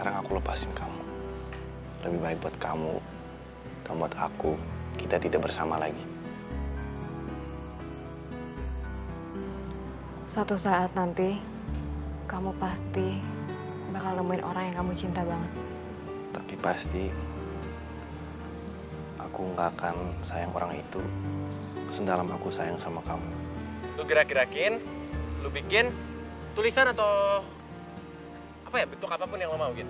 sekarang aku lepasin kamu. Lebih baik buat kamu dan buat aku, kita tidak bersama lagi. Suatu saat nanti, kamu pasti bakal nemuin orang yang kamu cinta banget. Tapi pasti aku nggak akan sayang orang itu sedalam aku sayang sama kamu. Lu gerak-gerakin, lu bikin tulisan atau apa ya, bentuk apapun yang lo mau gitu.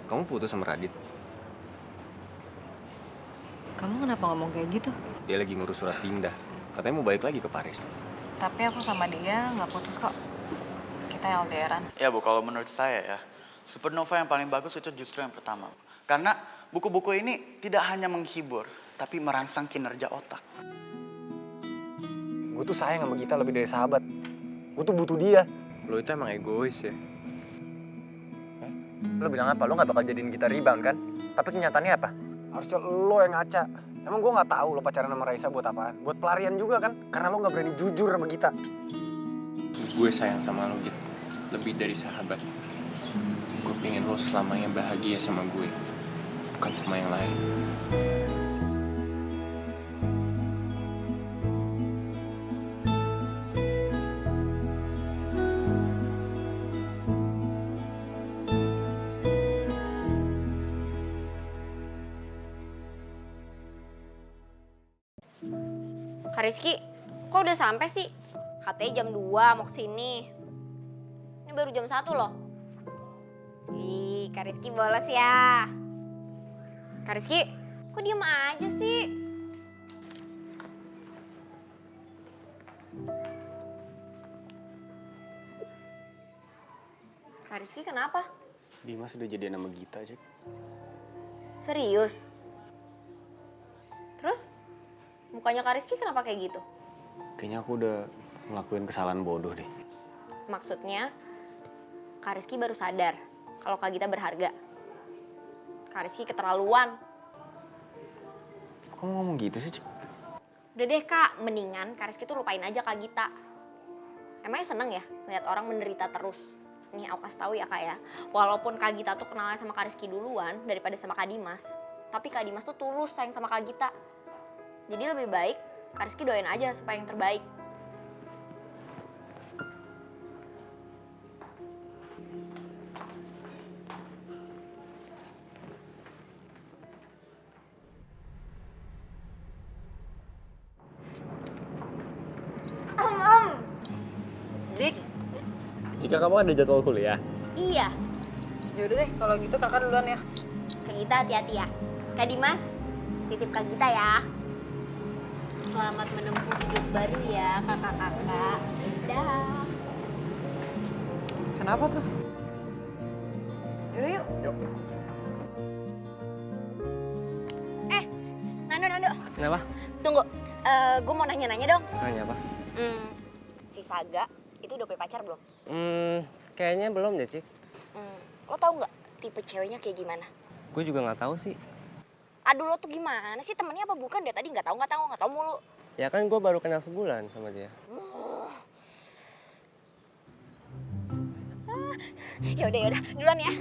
Kamu putus sama Radit? Kamu kenapa ngomong kayak gitu? Dia lagi ngurus surat pindah. Katanya mau balik lagi ke Paris. Tapi aku sama dia nggak putus kok. Kita LDRan. Ya Bu, kalau menurut saya ya, Supernova yang paling bagus itu justru yang pertama. Karena buku-buku ini tidak hanya menghibur, tapi merangsang kinerja otak. Gue tuh sayang sama Gita lebih dari sahabat. Gue tuh butuh dia. Lo itu emang egois ya. Lo bilang apa? Lo gak bakal jadiin Gita rebound kan? Tapi kenyataannya apa? Harusnya lo yang ngaca. Emang gue gak tahu lo pacaran sama Raisa buat apaan? Buat pelarian juga kan? Karena lo gak berani jujur sama Gita. Gue sayang sama lo gitu. Lebih dari sahabat. Gue pengen lo selamanya bahagia sama gue. Bukan sama yang lain. Kak Rizky, kok udah sampai sih? Katanya jam 2 mau kesini. Ini baru jam 1 loh. Ih, Kak Rizky bolos ya. Kak Rizky, kok diem aja sih? Kak Rizky kenapa? Dimas udah jadian sama Gita, Cek. Serius? Terus? Mukanya Kak Rizky kenapa kayak gitu? Kayaknya aku udah ngelakuin kesalahan bodoh deh. Maksudnya, Kak Rizky baru sadar kalau Kak Gita berharga. Kak Rizky keterlaluan. Kok kamu ngomong gitu sih, Cek? Udah deh Kak, mendingan Kak Rizky tuh lupain aja Kak Gita. Emangnya seneng ya lihat orang menderita terus? Nih aku kasih tahu ya Kak ya, walaupun Kak Gita tuh kenalnya sama Kak Rizky duluan daripada sama Kak Dimas, tapi Kak Dimas tuh tulus sayang sama Kak Gita. Jadi lebih baik Kak Rizky doain aja supaya yang terbaik. Dik, Jika kamu ada jadwal kuliah, Iya, yaudah deh kalau gitu kakak duluan ya. Kak Gita hati-hati ya. Kak Dimas, titip Kak Gita ya. Selamat menempuh hidup baru ya kakak-kakak. Dah. Kenapa tuh? Yaudah yuk. Nando. Kenapa? Tunggu, gue mau nanya-nanya dong. Nanya apa? Si Saga itu udah punya pacar belum? Kayaknya belum deh, Cik. Lo tau nggak tipe ceweknya kayak gimana? Gue juga nggak tahu sih. Aduh lo tuh gimana sih, temennya apa bukan? Dari tadi nggak tahu mulu. Ya kan gue baru kenal sebulan sama dia. Yaudah, duluan ya.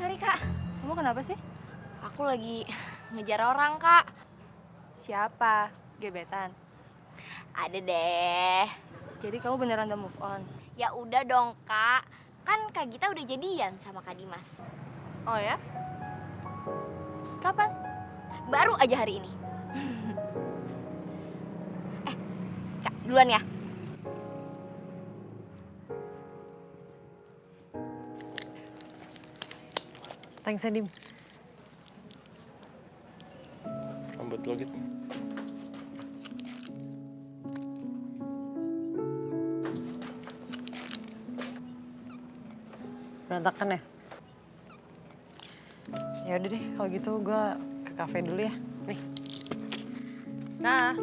Sorry Kak, Kamu kenapa sih? aku lagi ngejar orang Kak. Siapa? Gebetan. Ada deh. Jadi kamu beneran udah move on? Ya udah dong Kak, kan Kak Gita udah jadian sama Kak Dimas. Oh ya? Kapan? baru aja hari ini. Kak, duluan ya. Thanks, Dim. Rambut lo gitu. Berantakan ya? Ya udah deh, kalau gitu gue ke kafe dulu ya. Nih. Nah.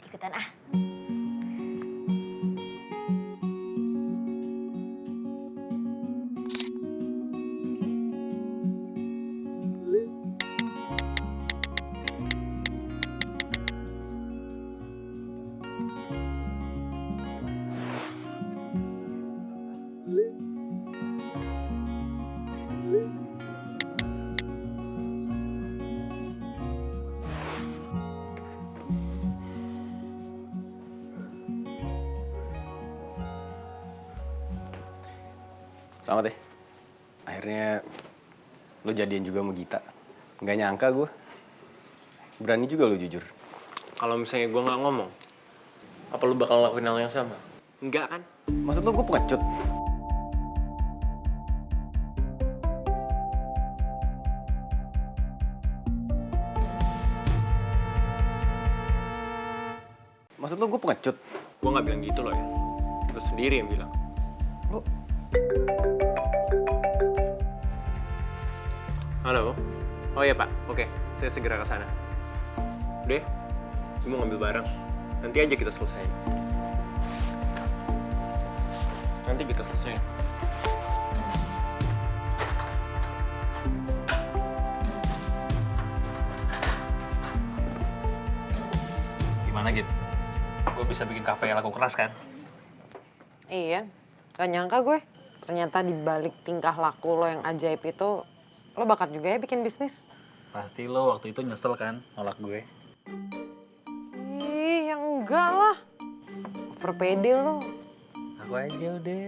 Ikutan ah. Selamat deh. Akhirnya lo jadian juga sama Gita. Nggak nyangka gue. Berani juga lo jujur. Kalau misalnya gue nggak ngomong, apa lu bakal ngelakuin hal yang sama? Enggak kan? Maksud lo gue pengecut? Maksud lo gue pengecut? Gue nggak bilang gitu loh ya. Lu sendiri yang bilang. Lo Halo? Oh iya Pak, oke. Saya segera ke sana. Udah, gue mau ngambil barang. Nanti aja kita selesai. Nanti kita selesai. Gimana gitu? Gue bisa bikin kafe yang laku keras kan? Iya, gak nyangka gue. Ternyata di balik tingkah laku lo yang ajaib itu, lo bakat juga ya bikin bisnis. Pasti lo waktu itu nyesel kan nolak gue. Ih, yang enggak lah. Over pede lo. Aku aja udah.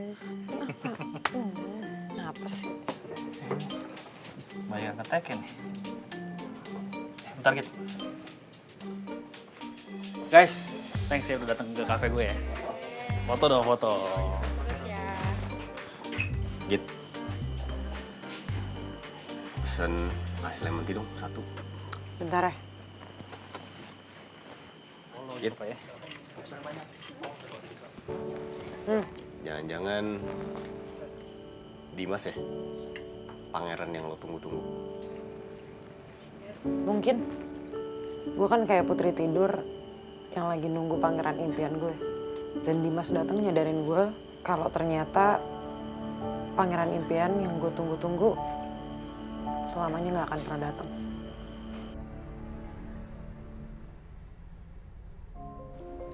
Kenapa sih? Banyak ngetekin nih. Bentar gitu. Guys, thanks ya udah datang ke kafe gue ya. Foto dong, foto. Git. Pesen ice lemon tea dong, satu. Bentar ya. Git. Apa ya? Jangan-jangan Dimas ya? Pangeran yang lo tunggu-tunggu. Mungkin. Gue kan kayak putri tidur yang lagi nunggu pangeran impian gue. Dan Dimas datang nyadarin gue kalau ternyata pangeran impian yang gue tunggu-tunggu selamanya gak akan pernah datang.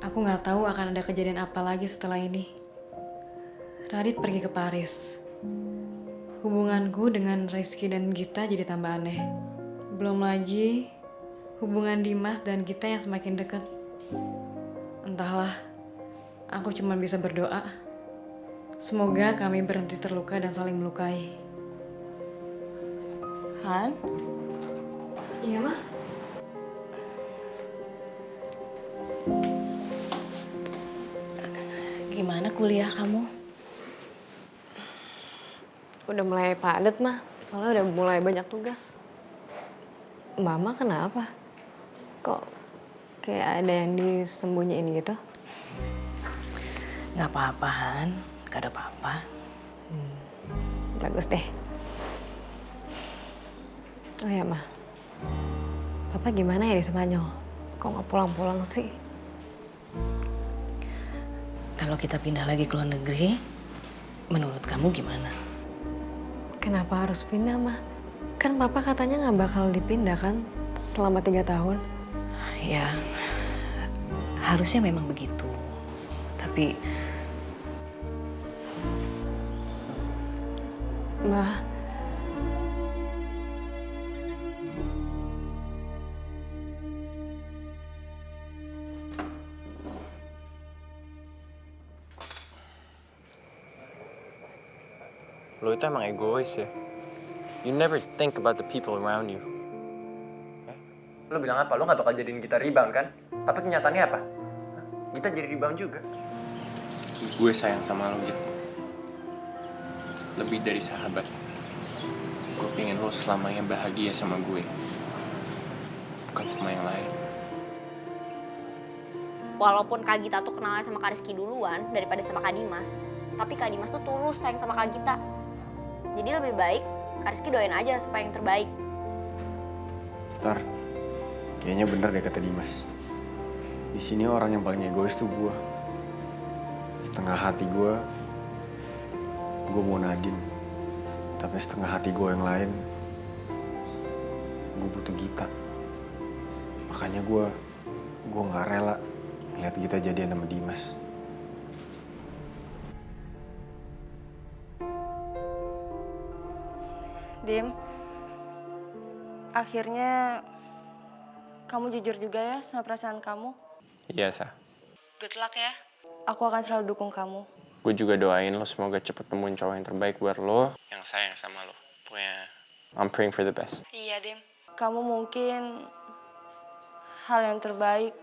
Aku nggak tahu akan ada kejadian apa lagi setelah ini. Radit pergi ke Paris. Hubunganku dengan Rizky dan Gita jadi tambah aneh. Belum lagi hubungan Dimas dan Gita yang semakin dekat. Entahlah, aku cuma bisa berdoa. Semoga kami berhenti terluka dan saling melukai. Han? Iya, Ma? Gimana kuliah kamu? Udah mulai padat mah, soalnya udah mulai banyak tugas. Mama kenapa? Kok kayak ada yang disembunyiin gitu? Gak apa-apa, Han. Gak ada apa-apa. Bagus deh. Oh ya, Ma. Papa gimana ya di Spanyol? Kok nggak pulang-pulang sih? Kalau kita pindah lagi ke luar negeri, menurut kamu gimana? Kenapa harus pindah, Ma? Kan Papa katanya nggak bakal dipindah kan selama 3 tahun. Ya, harusnya memang begitu. Tapi, Ma, Lo itu emang egois ya. You never think about the people around you. Lo bilang apa? Lo gak bakal jadiin kita rebound kan? Tapi kenyataannya apa? Hah? Kita jadi rebound juga. Gue sayang sama lo gitu. Lebih dari sahabat. Gue pengen lo selamanya bahagia sama gue. Bukan sama yang lain. Walaupun Kak Gita tuh kenalnya sama Kak Rizky duluan daripada sama Kak Dimas, tapi Kak Dimas tuh tulus sayang sama Kak Gita. Jadi lebih baik Kak Rizky doain aja supaya yang terbaik. Star, kayaknya bener deh kata Dimas. Di sini orang yang paling egois tuh gue. Setengah hati gue mau Nadine. Tapi setengah hati gue yang lain, gue butuh Gita. Makanya gue nggak rela lihat Gita jadian sama Dimas. Dim, akhirnya kamu jujur juga ya sama perasaan kamu. Iya, Sa. Good luck ya. Aku akan selalu dukung kamu. Gue juga doain lo semoga cepet temuin cowok yang terbaik buat lo, yang sayang sama lo. Pokoknya, I'm praying for the best. Iya, Dim. Kamu mungkin hal yang terbaik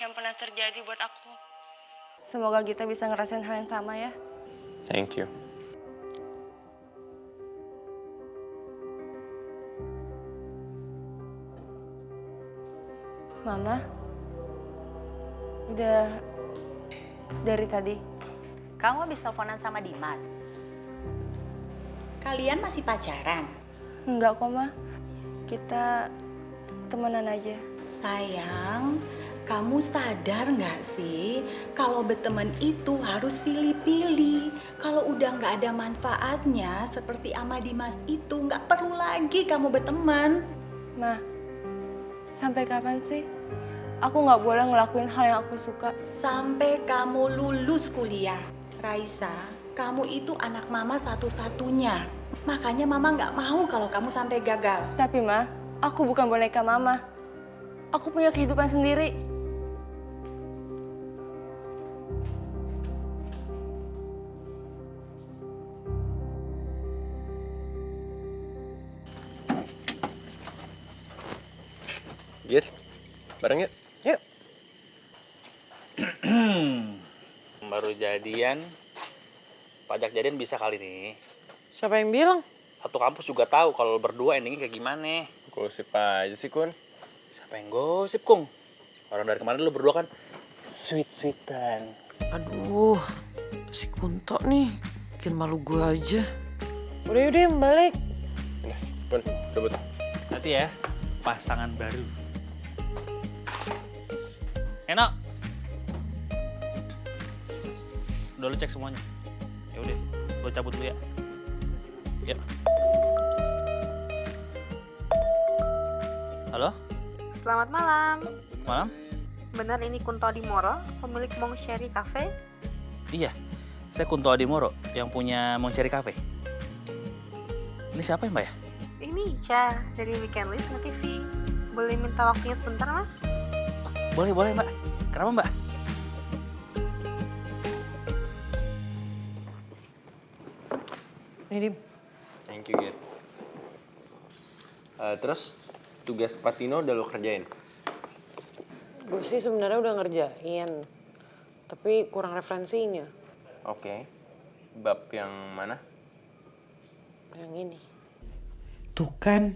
yang pernah terjadi buat aku. Semoga kita bisa ngerasain hal yang sama ya. Thank you. Mama, udah dari tadi. Kamu habis teleponan sama Dimas? Kalian masih pacaran? Enggak kok, Ma. Kita temenan aja. Sayang, kamu sadar nggak sih kalau berteman itu harus pilih-pilih. Kalau udah nggak ada manfaatnya seperti sama Dimas itu, nggak perlu lagi kamu berteman. Ma, sampai kapan sih aku nggak boleh ngelakuin hal yang aku suka? Sampai kamu lulus kuliah. Raisa, kamu itu anak mama satu-satunya. Makanya mama nggak mau kalau kamu sampai gagal. Tapi Ma, aku bukan boneka Mama. Aku punya kehidupan sendiri. Git, bareng yuk. Yuk. Baru jadian, pajak jadian bisa kali nih. Siapa yang bilang? Satu kampus juga tahu kalau berdua endingnya kayak gimana. Gosip aja sih, Kun. Siapa yang gosip, Kung? Orang dari kemarin lu berdua kan sweet-sweetan. Aduh, si Kunto nih bikin malu gue aja. Udah yuk Dim, balik. Udah, Kun, rebut. Nanti ya, pasangan baru. Enak. Udah lu cek semuanya. Ya udah, gua cabut dulu ya. Yap. Halo? Selamat malam. Malam? Benar ini Kunto Adimoro, pemilik Mong Cherry Cafe? Iya, saya Kunto Adimoro yang punya Mong Cherry Cafe. Ini siapa ya, Mbak ya? Ini Ica dari Weekend List nge-TV. Boleh minta waktunya sebentar, Mas? Boleh, Mbak. Kenapa, Mbak? Ini Dim. Thank you, Git. Terus, tugas Patino udah lo kerjain? Gue sih sebenarnya udah ngerjain, tapi kurang referensinya. Oke. Bab yang mana? Yang ini. Tuh kan,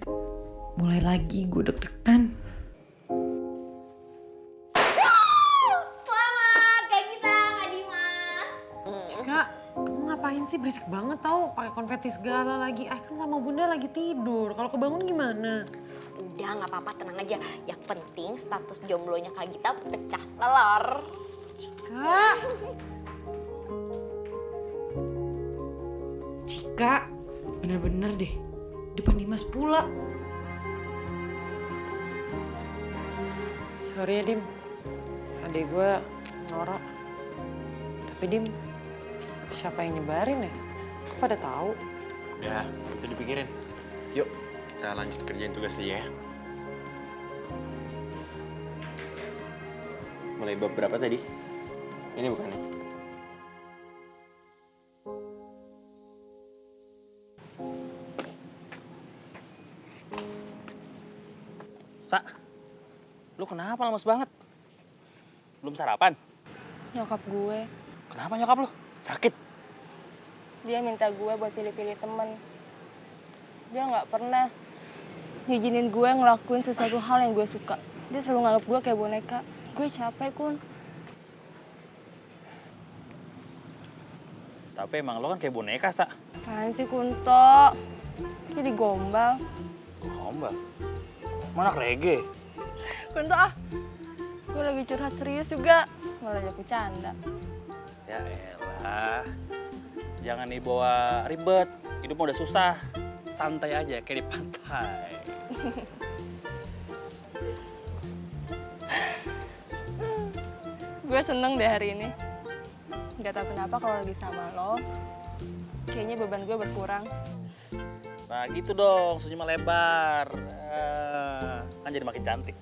mulai lagi gue deg-degan. Selamat Kak Gita, Kak Dimas. Kak, kamu ngapain sih? Berisik banget tau, pakai konfeti segala lagi. Kan sama bunda lagi tidur. Kalau kebangun gimana? Udah nggak apa-apa, tenang aja. Yang penting status jomblonya Kak Gita pecah telur. Kak. Cika, bener-bener deh. Depan Dimas pula. Sorry ya Dim, adik gue norak. Tapi Dim, siapa yang nyebarin ya? Kok pada tahu? Udah, gak usah dipikirin. Yuk, kita lanjut kerjain tugas aja ya. Mulai bab berapa tadi? Ini bukannya? Sa, lu kenapa lemes banget? Belum sarapan? Nyokap gue, Kenapa nyokap lu? Sakit? dia minta gue buat pilih-pilih temen. Dia nggak pernah ngizinin gue ngelakuin sesuatu hal yang gue suka. Dia selalu nganggap gue kayak boneka. Gue capek, Kun. Tapi emang lo kan kayak boneka, Sa. Apaan sih, Kunto? Jadi gombal. Gombal? Mana reggae? Kunto ah, gue lagi curhat serius juga. Malah jadi bercanda. Ya elah. Jangan dibawa ribet. Hidup udah susah. Santai aja kayak di pantai. Gue seneng deh hari ini. Gak tau kenapa kalau lagi sama lo, kayaknya beban gue berkurang. Nah gitu dong, senyum lebar. Kan jadi makin cantik.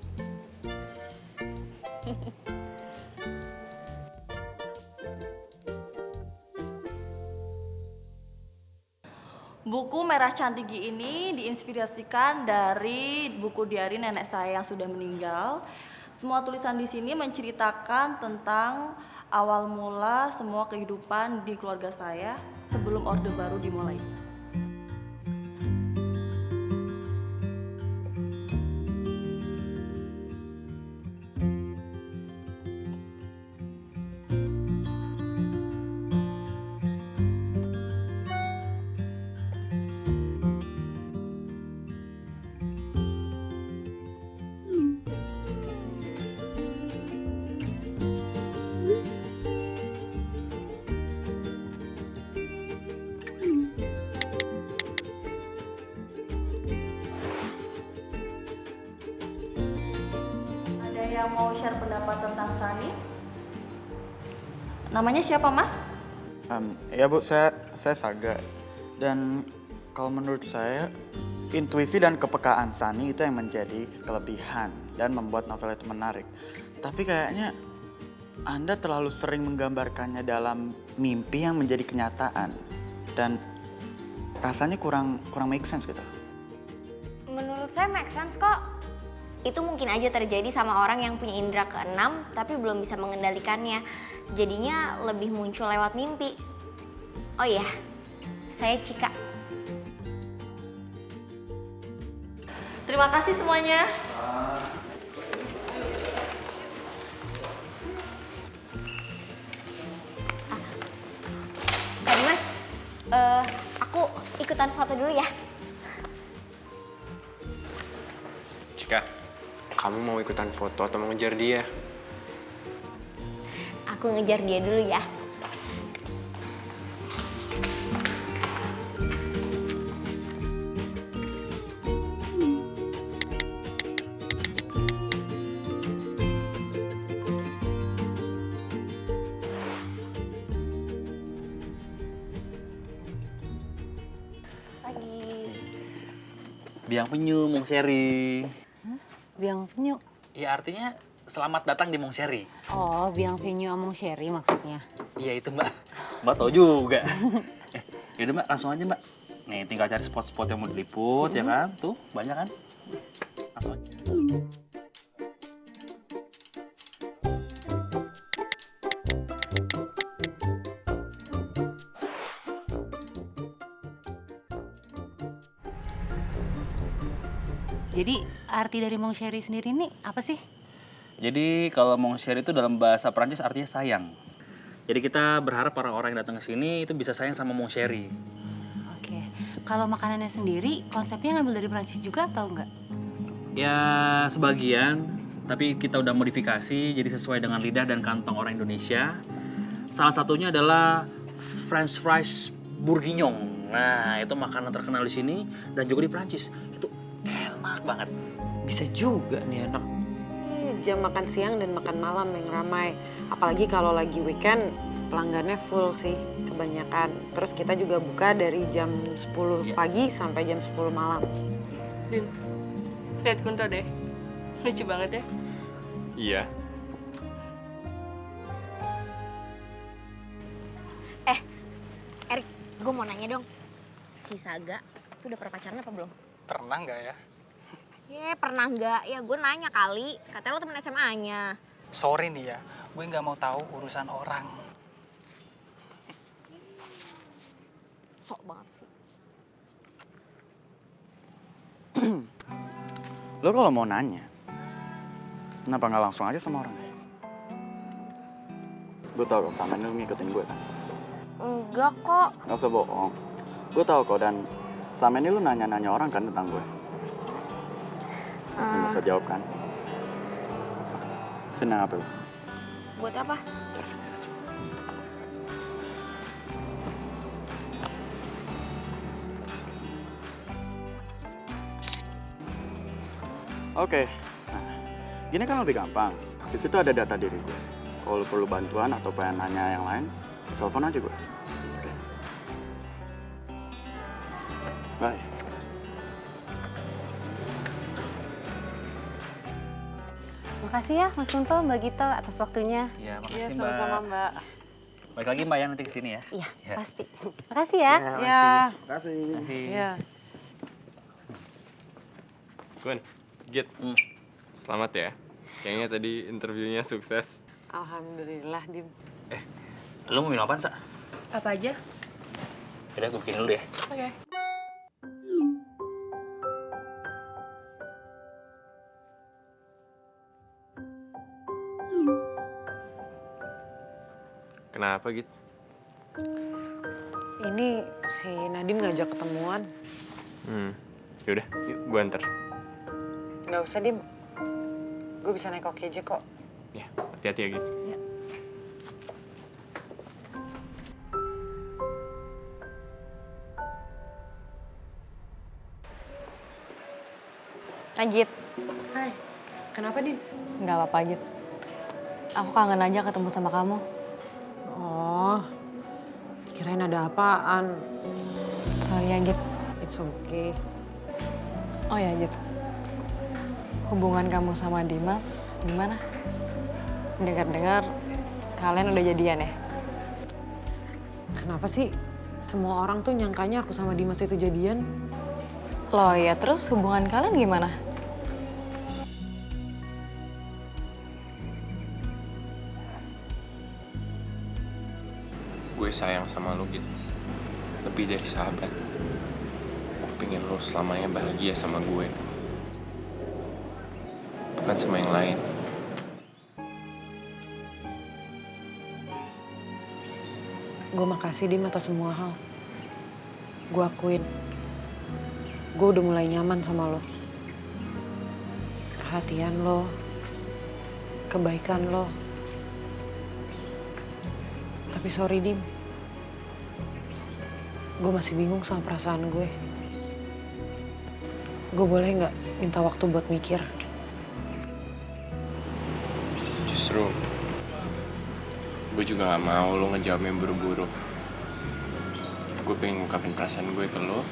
Buku Merah Cantigi ini diinspirasikan dari buku diari nenek saya yang sudah meninggal. Semua tulisan di sini menceritakan tentang awal mula semua kehidupan di keluarga saya sebelum Orde Baru dimulai. Ada yang mau share pendapat tentang Sani? Namanya siapa, Mas? Ya Bu, saya Saga. Dan kalau menurut saya, intuisi dan kepekaan Sani itu yang menjadi kelebihan dan membuat novel itu menarik. Tapi kayaknya Anda terlalu sering menggambarkannya dalam mimpi yang menjadi kenyataan. Dan rasanya kurang make sense gitu. Menurut saya make sense kok. Itu mungkin aja terjadi sama orang yang punya indera keenam tapi belum bisa mengendalikannya. Jadinya lebih muncul lewat mimpi. Oh iya, saya Cika. Terima kasih semuanya. Tadi Mas, aku ikutan foto dulu ya. Cika, kamu mau ikutan foto atau mau ngejar dia? Aku ngejar dia dulu ya. Biang penyu, Mong Seri. Biang penyu. Ya artinya selamat datang di Mong Seri. Oh, biang penyu Among Sherry maksudnya. Iya itu Mbak. Mbak tahu juga. Yaudah Mbak, langsung aja Mbak. Nih tinggal cari spot-spot yang mau diliput ya kan. Tuh banyak kan. Langsung aja. Jadi arti dari Mong Sherry sendiri ini apa sih? Jadi kalau Mong Seri itu dalam bahasa Prancis artinya sayang. Jadi kita berharap para orang yang datang ke sini itu bisa sayang sama Mong Seri. Oke. Kalau makanannya sendiri konsepnya ngambil dari Prancis juga atau enggak? Ya sebagian, tapi kita udah modifikasi jadi sesuai dengan lidah dan kantong orang Indonesia. Salah satunya adalah French fries bourguignon. Nah, itu makanan terkenal di sini dan juga di Prancis. Itu enak banget. Bisa juga nih anak. Jam makan siang dan makan malam yang ramai. Apalagi kalau lagi weekend pelanggannya full sih kebanyakan. Terus kita juga buka dari jam 10 pagi sampai jam 10 malam. Din, lihat Kunto deh. Lucu banget ya. Iya. Erik, gue mau nanya dong. Si Saga tuh udah pernah pacaran apa belum? Pernah nggak ya? Pernah nggak? Ya gue nanya kali. Katanya lo temen SMA-nya. Sorry nih ya, gue nggak mau tahu urusan orang. Sok banget sih. Lo kalau mau nanya, kenapa nggak langsung aja sama orangnya? Gue tau kok sama ini lo ngikutin gue kan? Enggak kok. Gak usah bohong. Gue tau kok dan sama ini lo nanya-nanya orang kan tentang gue. Gak usah jawab kan? Senang apa lo? Buat apa? Ya, senang aja. Oke, nah, gini kan lebih gampang. Di situ ada data diri gue. Kalau lu perlu bantuan atau pengen nanya yang lain, telepon aja gue. Oke. Bye. Makasih ya Mas Kunto, Mbak Gito atas waktunya. Ya, makasih Iya, Mbak. sama-sama Mbak. Balik lagi Mbak ya nanti kesini ya. Iya, Ya. pasti. Makasih ya. Ya. Makasih. Iya. Kun, Git. Selamat ya. Kayaknya tadi interviewnya sukses. Alhamdulillah, Dim. Lu mau minum apaan, Sa? Apa aja? Yaudah, gue bikin dulu deh. Oke. Kenapa Git? Ini si Nadine ngajak ketemuan. Yaudah, yuk gue anter. Nggak usah, Dim. Gue bisa naik oke aja kok. Ya, hati-hati ya Git. Ya. Agit, Hai, kenapa, Din? nggak apa-apa Agit. Aku kangen aja ketemu sama kamu. Oh, kirain ada apaan. Sorry Agit. It's okay. Oh ya Agit, hubungan kamu sama Dimas gimana? Dengar-dengar kalian udah jadian ya? Kenapa sih semua orang tuh nyangkanya aku sama Dimas itu jadian? Loh ya, terus hubungan kalian gimana? Gue sayang sama lo gitu. Lebih dari sahabat. Gue pengen lo selamanya bahagia sama gue. Bukan sama yang lain. Gue makasih Dim atas semua hal. Gue akuin. Gue udah mulai nyaman sama lo. Perhatian lo. Kebaikan lo. Tapi sorry Dim. Gue masih bingung sama perasaan gue. Gue boleh nggak minta waktu buat mikir? Justru gue juga gak mau lo ngejawabnya buru-buru. Gue pengen ngungkapin perasaan gue ke lo.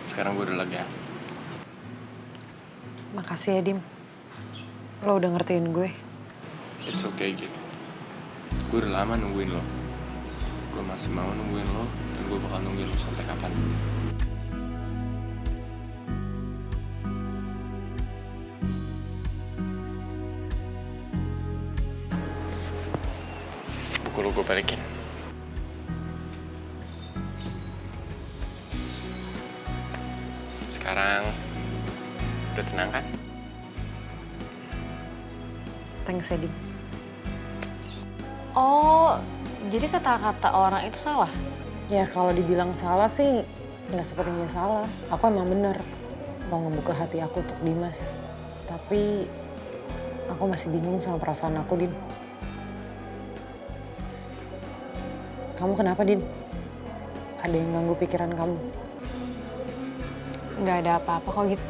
Sekarang gue udah lega. Makasih ya Dim. Lo udah ngertiin gue. It's okay gitu. Gue udah lama nungguin lo. Gue masih mau nungguin lo. Dan gue bakal nungguin lo sampai kapan. Buku lo gue balikin. Sekarang udah tenang kan? Thanks ya Dim. Oh, jadi kata-kata orang itu salah? Ya kalau dibilang salah sih nggak sepenuhnya salah. Aku emang bener mau ngebuka hati aku untuk Dimas. Tapi aku masih bingung sama perasaan aku, Din. Kamu kenapa, Din? Ada yang ganggu pikiran kamu? Nggak ada apa-apa kok gitu.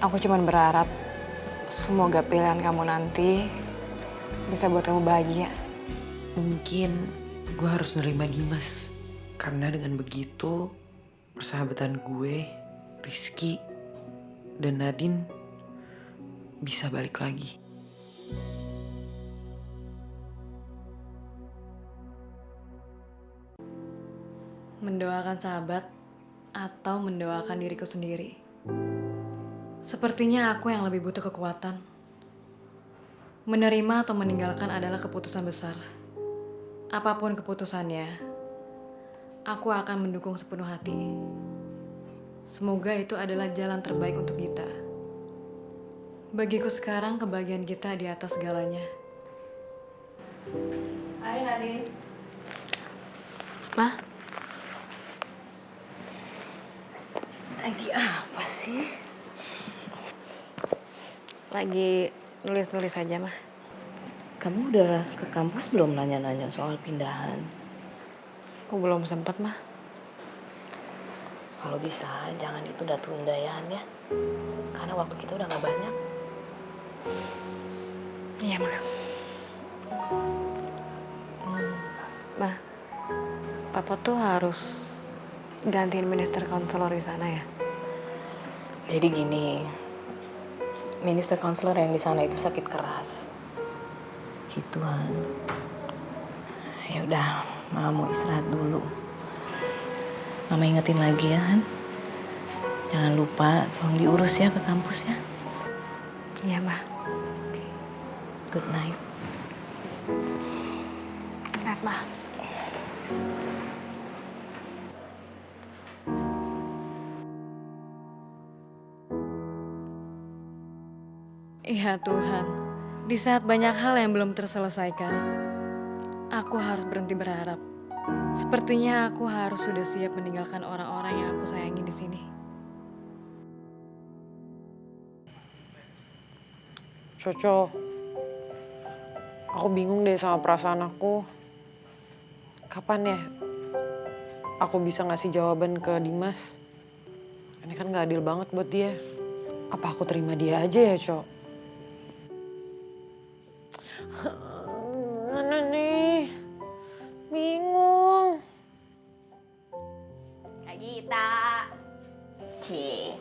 Aku cuma berharap semoga pilihan kamu nanti bisa buat kamu bahagia. Mungkin gue harus nerima Dimas. Karena dengan begitu, persahabatan gue, Rizky, dan Nadine bisa balik lagi. Mendoakan sahabat atau mendoakan diriku sendiri? Sepertinya aku yang lebih butuh kekuatan. Menerima atau meninggalkan adalah keputusan besar. Apapun keputusannya, aku akan mendukung sepenuh hati. Semoga itu adalah jalan terbaik untuk kita. Bagiku sekarang kebahagiaan kita di atas segalanya. Hai Nadine. Mah? Lagi apa sih? Lagi nulis-nulis aja, Mah. Kamu udah ke kampus belum nanya-nanya soal pindahan? Aku belum sempat, Mah. Kalau bisa, jangan ditunda-tunda ya, Han, ya. Karena waktu kita udah gak banyak. Iya, Mah. Mah, Papa tuh harus gantiin minister konselor di sana ya? Jadi gini, minister konselor yang di sana itu sakit keras. Gitu, Han. Ya udah, Mama mau istirahat dulu. Mama ingetin lagi ya, Han. Jangan lupa, tolong diurus ya ke kampus ya. Iya, Mah. Good night. Good night, Mah. Ya Tuhan, di saat banyak hal yang belum terselesaikan, aku harus berhenti berharap. Sepertinya aku harus sudah siap meninggalkan orang-orang yang aku sayangi di sini. Coco, aku bingung deh sama perasaan aku. Kapan ya aku bisa ngasih jawaban ke Dimas? Ini kan gak adil banget buat dia. Apa aku terima dia aja ya, Cok? Mana nih? Bingung. Kak Gita. Cie,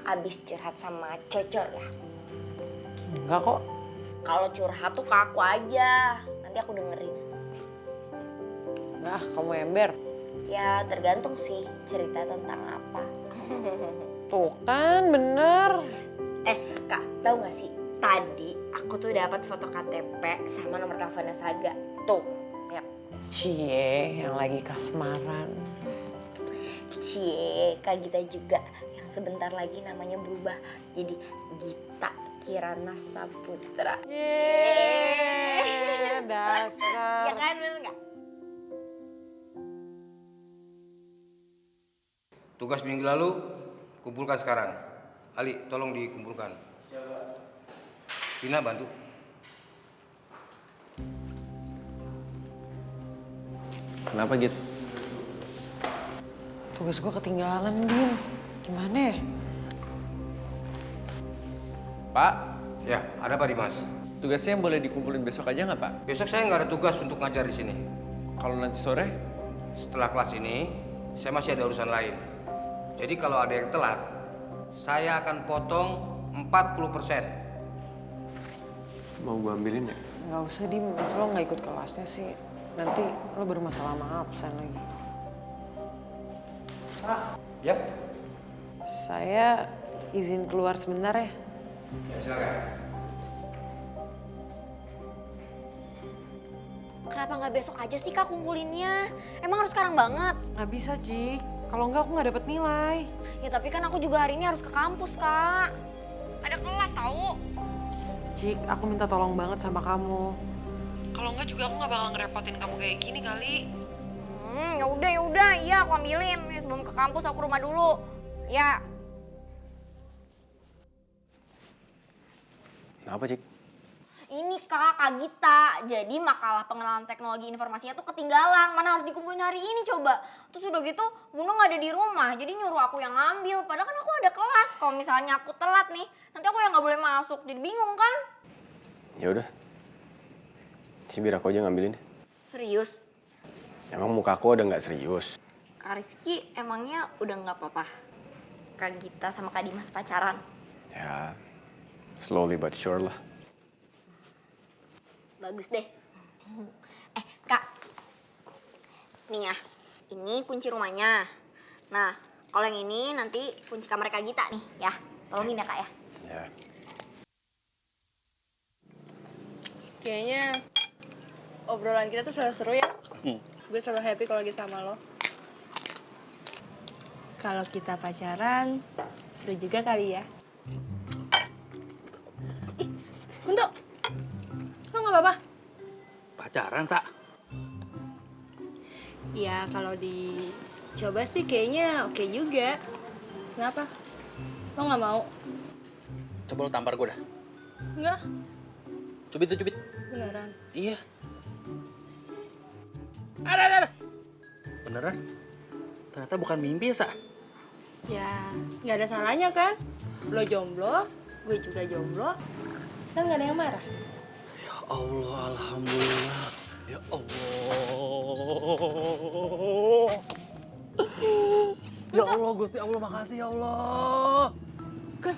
abis curhat sama Coco ya? Enggak kok. Kalau curhat tuh ke aku aja, nanti aku dengerin. Nah, kamu ember. Ya tergantung sih cerita tentang apa. Tuh kan, bener. Kak, tahu gak sih? Tadi aku tuh dapat foto KTP sama nomor teleponnya Saga. Tuh, lihat. Cie, yang lagi kasmaran. Cie, Kak Gita juga yang sebentar lagi namanya berubah jadi Gita Kirana Saputra. Yeay, dasar. Ya kan, bener gak? Tugas minggu lalu, kumpulkan sekarang. Ali, tolong dikumpulkan. Vina, bantu. Kenapa gitu? Tugas gue ketinggalan, Din. Gimana ya? Pak? Ya, ada apa Dimas? Tugasnya boleh dikumpulin besok aja nggak, Pak? Besok saya nggak ada tugas untuk ngajar di sini. Kalau nanti sore? Setelah kelas ini, saya masih ada urusan lain. Jadi kalau ada yang telat, saya akan potong 40%. Mau gue ambilin ya? Nggak usah, Dim. Masa lo nggak ikut kelasnya sih? Nanti lo bermasalah sama absen lagi. Yap. Saya izin keluar sebentar ya. Ya, silakan. Kenapa nggak besok aja sih Kak kumpulinnya? Emang harus sekarang banget? Nggak bisa, Cik. Kalau nggak, aku nggak dapet nilai. Ya tapi kan aku juga hari ini harus ke kampus, Kak. Ada kelas tahu. Cik, aku minta tolong banget sama kamu. Kalau nggak juga aku nggak bakal ngerepotin kamu kayak gini kali. Ya udah, iya aku ambilin. Sebelum ke kampus aku rumah dulu. Ya. Kenapa, Cik? Ini Kak Gita. Jadi makalah pengenalan teknologi informasinya tuh ketinggalan. Mana harus dikumpulin hari ini coba. Terus udah gitu Bunda nggak ada di rumah. Jadi nyuruh aku yang ngambil. Padahal kan aku ada kelas. Kalau misalnya aku telat nih, nanti aku yang nggak boleh masuk. Jadi bingung kan? Ya udah. Biar aku aja ngambilin. Serius? Emang muka aku udah nggak serius? Kak Rizky emangnya udah nggak apa-apa? Kak Gita sama Kak Dimas pacaran? Ya, slowly but sure lah. Bagus deh. Kak. Nih ya, ini kunci rumahnya. Nah, kalau yang ini nanti kunci kamar Kak Gita nih ya. Tolongin ya Kak ya. Ya. Kayaknya obrolan kita tuh selalu seru ya. Gue selalu happy kalau lagi sama lo. Kalau kita pacaran, seru juga kali ya. Ih, Kunto, lo nggak apa-apa? Pacaran, Sa? Ya, kalau dicoba sih kayaknya oke juga. Kenapa? Lo nggak mau? Coba lo tampar gue dah. Enggak, Cubit tuh, cubit. beneran. Iya. Ada. Beneran? Ternyata bukan mimpi ya, Sa? Ya, nggak ada salahnya kan? Lo jomblo, gue juga jomblo. Kan nggak ada yang marah. Ya Allah, alhamdulillah. Ya Allah. Ya Allah, Gusti Allah, makasih ya Allah. Kan,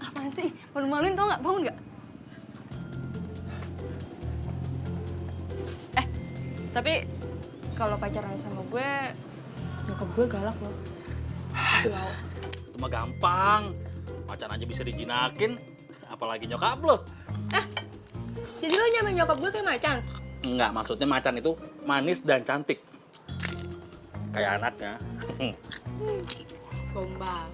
apaan sih? Malu-maluin tau nggak? Bangun nggak? Tapi kalau pacaran sama gue, nyokap gue galak loh. Pasti mau. Itu mah gampang. Macan aja bisa dijinakin, apalagi nyokap lo. Jadi lo nyamain nyokap gue kayak macan? Enggak, maksudnya macan itu manis dan cantik. Kayak anaknya. Gombal.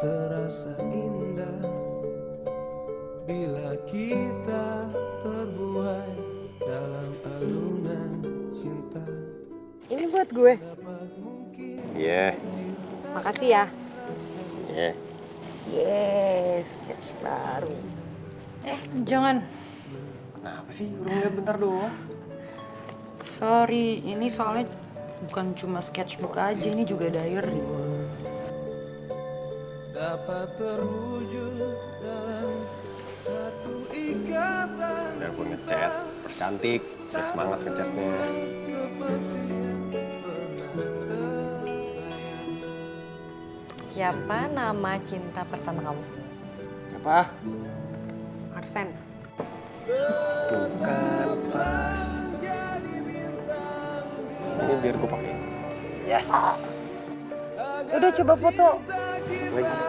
Terasa indah bila kita terbuai dalam alunan cinta. Ini buat gue. Iya. Makasih ya. Iya. Yes, sketch baru. Jangan. Kenapa sih? Udah ngeliat bentar doang. Sorry, ini soalnya bukan cuma sketchbook aja, ini juga diary. Dapat terwujud dalam satu ikatan. Udah gue ngechat, terus cantik, terus semangat ngechatnya. Siapa nama cinta pertama kamu? Apa? Arsen. Tuh kan pas. Sini biar gue pakai. Yes. Udah coba foto. Lagi.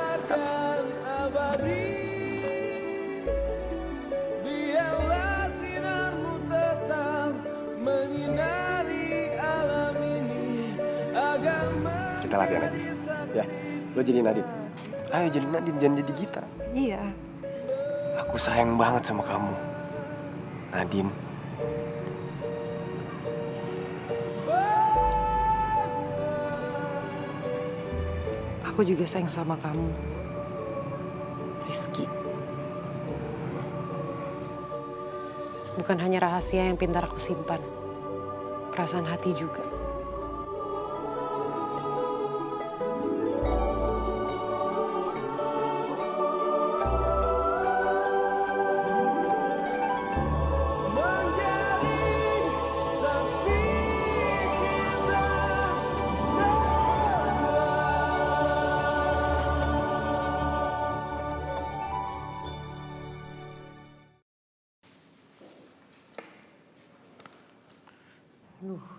Biarlah sinarmu tetap menyinari alam ini agar Kita latihan lagi. Ya, lo jadi Nadine. Ayo jadi Nadine, jangan jadi Gita. Iya. Aku sayang banget sama kamu, Nadine. Aku juga sayang sama kamu, Rizky. Bukan hanya rahasia yang pintar aku simpan, perasaan hati juga.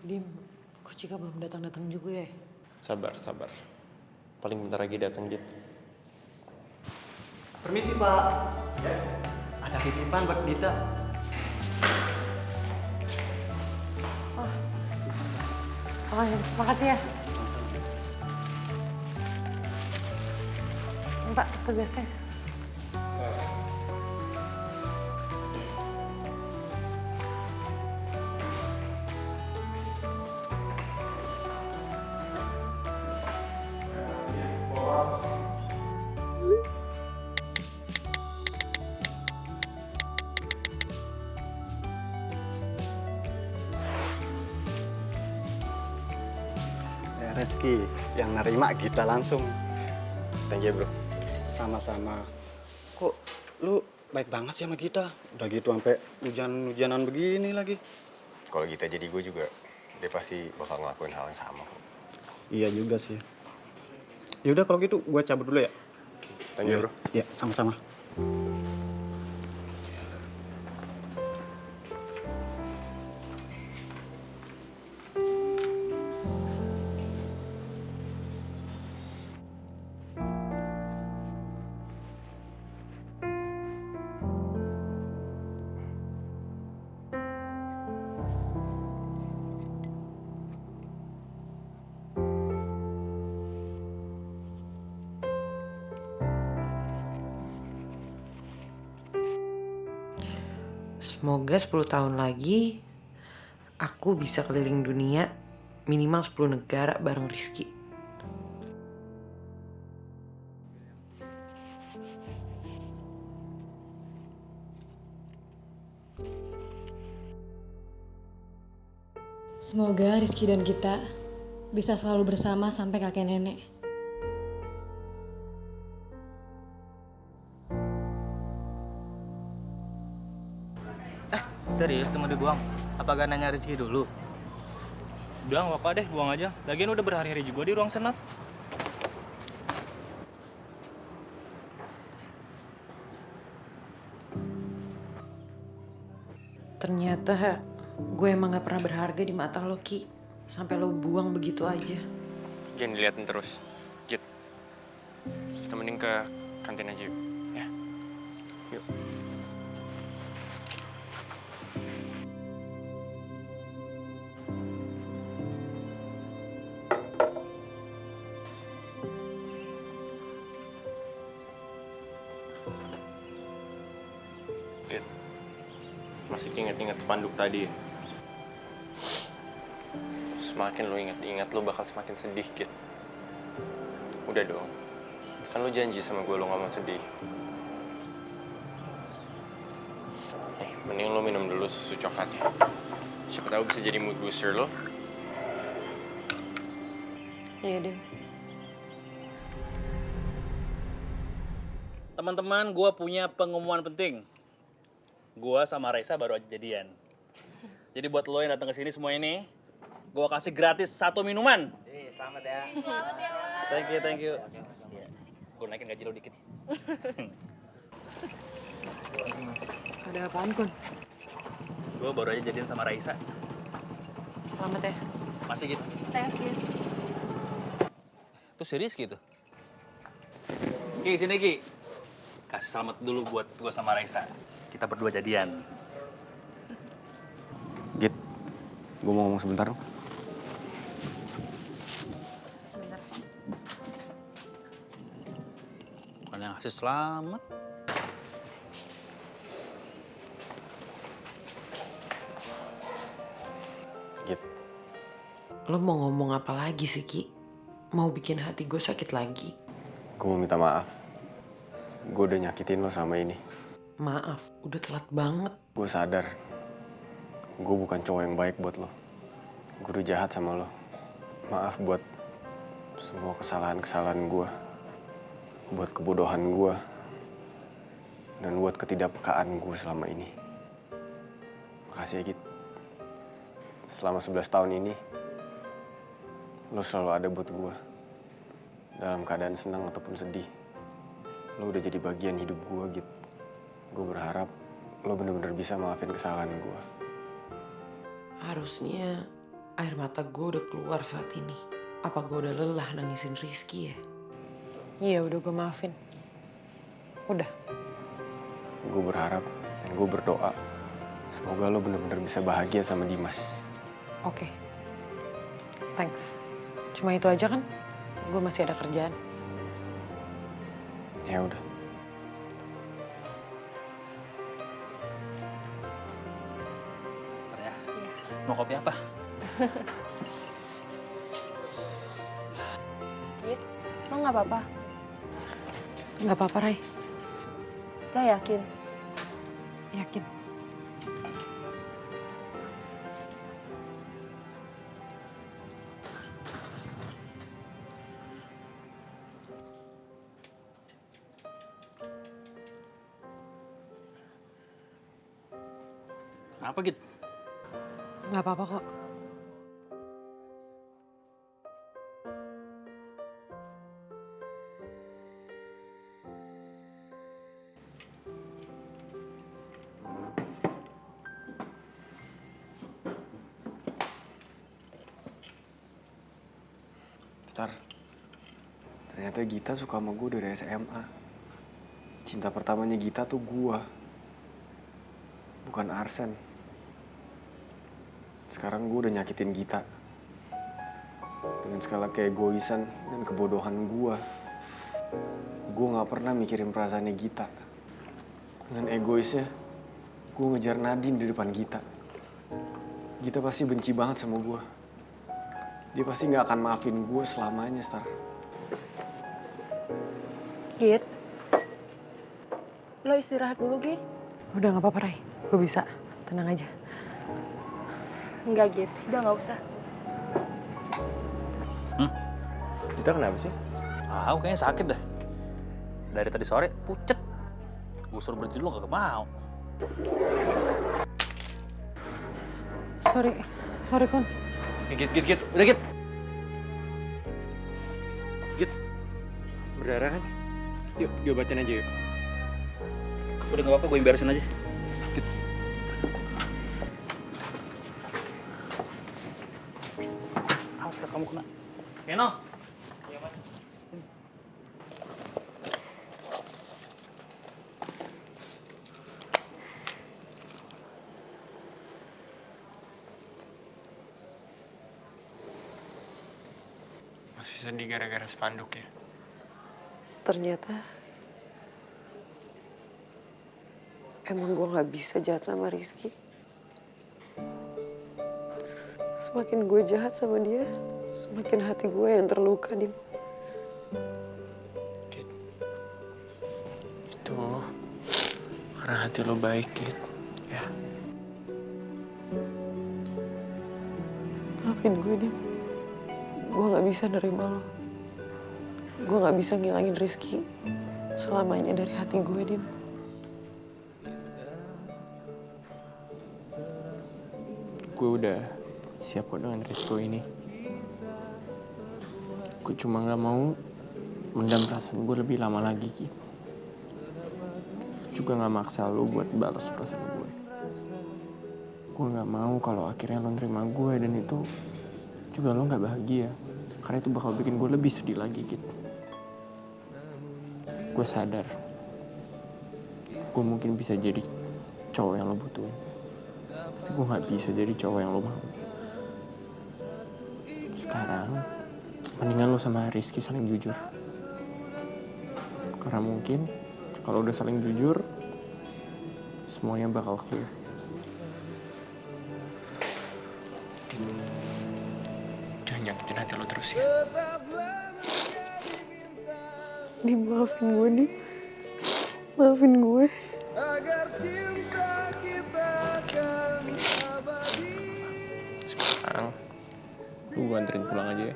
Dim, kok Cika belum datang-datang juga ya? Sabar. Paling bentar lagi datang, Dit. Permisi, Pak. Ya. Ada titipan buat Gita. Oh, makasih ya. Pak, tugasnya. Rizky yang nerima kita langsung. Thank you bro. Sama-sama. Kok lu baik banget sih sama kita? Udah gitu sampai hujan-hujanan begini lagi. Kalau kita jadi gue juga, dia pasti bakal ngelakuin hal yang sama kok. Iya juga sih. Yaudah kalau gitu gue cabut dulu ya. Thank you bro. Ya, sama-sama. Semoga 10 tahun lagi aku bisa keliling dunia minimal 10 negara bareng Rizky. Semoga Rizky dan Gita bisa selalu bersama sampai kakek nenek. Serius tuh mau dibuang? Apa gak nanya Rizky dulu? Udah nggak apa-apa deh, buang aja. Lagian udah berhari-hari juga di ruang senat. Ternyata gue emang gak pernah berharga di mata lo, Ki. Sampai lo buang begitu aja. Jangan diliatin terus. Git. Kita mending ke kantin aja yuk. Ya. Yuk. Git. Masih inget-inget spanduk tadi ya? Semakin lo inget-inget, lo bakal semakin sedih, Kit. Udah dong. Kan lo janji sama gue lo gak mau sedih. Mending lo minum dulu susu coklatnya. Siapa tahu bisa jadi mood booster lo. Iya deh. Teman-teman, gue punya pengumuman penting. Gue sama Raisa baru aja jadian. Jadi buat lo yang datang ke sini semua ini, gue kasih gratis 1 minuman. Selamat ya. Selamat ya, Mas. Thank you. Gue naikin gaji lo dikit. Ada apaan, Kun? Gue baru aja jadian sama Raisa. Selamat ya. Masih gitu. Thanks, Git. Tuh serius gitu? Ki, sini Ki. Kasih selamat dulu buat gue sama Raisa. Kita berdua jadian. Git, gue mau ngomong sebentar dong. Bukan yang ngasih selamat. Git. Lo mau ngomong apa lagi sih, Ki? Mau bikin hati gue sakit lagi? Gue mau minta maaf. Gue udah nyakitin lo sama ini. Maaf, udah telat banget. Gue sadar. Gue bukan cowok yang baik buat lo. Gue udah jahat sama lo. Maaf buat semua kesalahan-kesalahan gue. Buat kebodohan gue. Dan buat ketidakpekaan gue selama ini. Makasih ya, Git. Selama 11 tahun ini, lo selalu ada buat gue. Dalam keadaan senang ataupun sedih. Lo udah jadi bagian hidup gue, Git. Gue berharap lo bener-bener bisa maafin kesalahan gue. Harusnya air mata gue udah keluar saat ini. Apa gue udah lelah nangisin Rizky ya? Iya, udah gue maafin. Udah. Gue berharap dan gue berdoa semoga lo bener-bener bisa bahagia sama Dimas. Oke. Thanks. Cuma itu aja kan? Gue masih ada kerjaan. Ya udah. Mau kopi apa? Git, lo nggak apa-apa? Nggak apa-apa, Ray. Lo yakin? Yakin. Apa Git? Nggak apa-apa kok. Star, ternyata Gita suka sama gue dari SMA. Cinta pertamanya Gita tuh gue, bukan Arsen. Sekarang gue udah nyakitin Gita dengan segala keegoisan dan kebodohan gue. Gue gak pernah mikirin perasaannya Gita. Dengan egoisnya, gue ngejar Nadine di depan Gita. Gita pasti benci banget sama gue. Dia pasti gak akan maafin gue selamanya, Star. Git, lo istirahat dulu, Git. Udah nggak apa-apa, Ray. Gue bisa. Tenang aja. Enggak, Git. Udah nggak usah. Kita kenapa sih? Aku kayaknya sakit deh. Dari tadi sore pucet. Gue suruh berhenti dulu kagak mau. Sorry Kun. Git. Udah Git. Git, berdarah kan? Yuk, diobatin aja yuk. Udah gak apa-apa, gue yang beresin aja. Git. Awas lah kamu kena. Keno. Iya mas. Masih sedih gara-gara spanduk ya? Ternyata emang gue nggak bisa jahat sama Rizky. Semakin gue jahat sama dia, semakin hati gue yang terluka, Dim. Itu karena hati lo baik, Git. Ya. Maafin gue, Dim. Gue gak bisa nerima lo. Gue gak bisa ngilangin Rizky selamanya dari hati gue, Dim. Gue udah siap kok dengan risiko ini. Gue cuma gak mau mendam perasaan gue lebih lama lagi, Git. Juga gak maksa lo buat balas perasaan gue. Gue gak mau kalau akhirnya lo nerima gue dan itu juga lo gak bahagia. Karena itu bakal bikin gue lebih sedih lagi, Git. Gue sadar gue mungkin bisa jadi cowok yang lo butuhin, tapi gue gak bisa jadi cowok yang lo mau. Sekarang mendingan lo sama Rizky saling jujur, karena mungkin kalau udah saling jujur semuanya bakal clear. Jangan nyakitin hati lo terus ya. Dim, maafin gue, Dim. Maafin gue. Sekarang gue anterin pulang aja ya.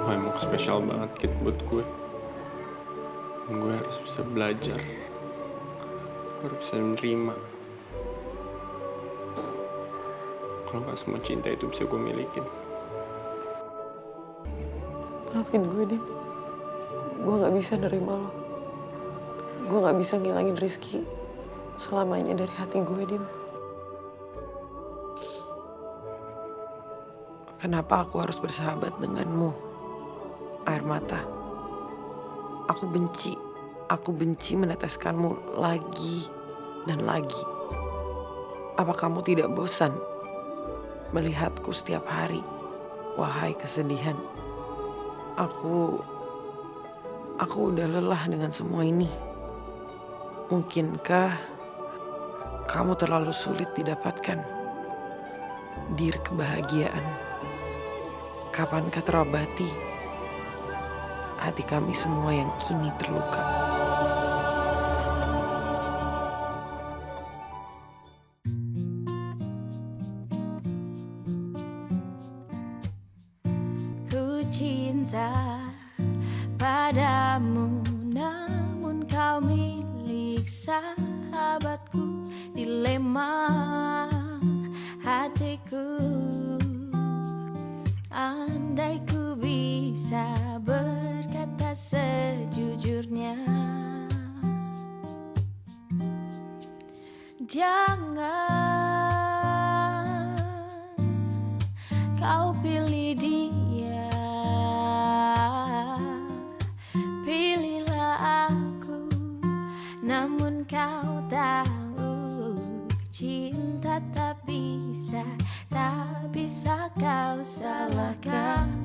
Wah, emang spesial banget Kit buat gue. Gue harus bisa belajar. Gue harus bisa menerima. Kalau gak semua cinta itu bisa gue milikin. Maafin gue, Dim. Gue gak bisa nerima lo. Gue gak bisa ngilangin Rizky selamanya dari hati gue, Dim. Kenapa aku harus bersahabat denganmu, air mata? Aku benci meneteskanmu lagi dan lagi. Apa kamu tidak bosan melihatku setiap hari? Wahai kesedihan, aku udah lelah dengan semua ini. Mungkinkah kamu terlalu sulit didapatkan dir kebahagiaan? Kapankah terobati hati kami semua yang kini terluka. Ku cinta padamu, namun kau milik sahabatku. Dilema hatiku, andai ku bisa berkata sejujurnya. Jangan kau pilih dia, pilihlah aku. Namun kau tahu cinta tak bisa kau salahkan.